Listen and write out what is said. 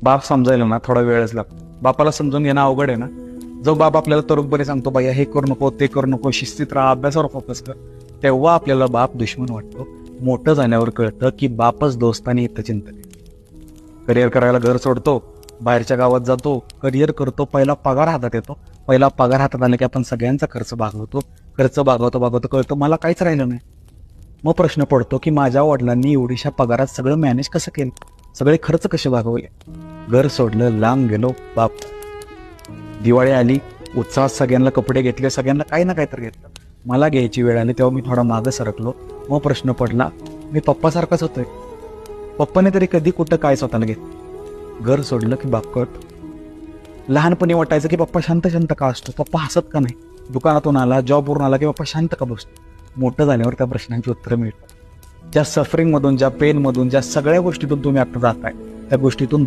बाप समजायला ना थोडा वेळच लागतो. बापाला समजून घेणं अवघड आहे ना. जो बाप आपल्याला तरुणपणे सांगतो बाया हे करू नको ते करू नको, शिस्तीत राहा, अभ्यासावर फोकस कर, तेव्हा आपल्याला बाप दुश्मन वाटतो. मोठं झाल्यावर कळतं की बापच दोस्त आणि हितचिंतक आहे. करिअर करायला घर सोडतो, बाहेरच्या गावात जातो, करिअर करतो, पहिला पगार हातात येतो. पहिला पगार हातात आला की आपण सगळ्यांचा खर्च भागवतो. खर्च भागवतो कळतं मला काहीच राहिलं नाही. मग प्रश्न पडतो की माझ्या वडिलांनी एवढीशा पगारात सगळं मॅनेज कसं केलं, सगळे खर्च कसे भागवले. घर सोडलं, लांब गेलो, बाप. दिवाळी आली, उत्साहात सगळ्यांना कपडे घेतले, सगळ्यांना काही ना काही तर घेतलं. मला घ्यायची वेळ आली तेव्हा मी थोडा मागं सरकलो. मग प्रश्न पडला, मी पप्पासारखाच होतोय. पप्पाने तरी कधी कुठं काय स्वतःला घेतलं. घर सोडलं की बाप कळतो. लहानपणी वाटायचं की पप्पा शांत शांत का असतो, पप्पा हसत का नाही, दुकानातून आला, जॉबवरून आला की पप्पा शांत का बसतो. मोठं झाल्यावर त्या प्रश्नांची उत्तरं मिळतात. ज्या सफरिंगमधून, ज्या पेनमधून, ज्या सगळ्या गोष्टीतून तुम्ही आता जाताय, त्या गोष्टीतून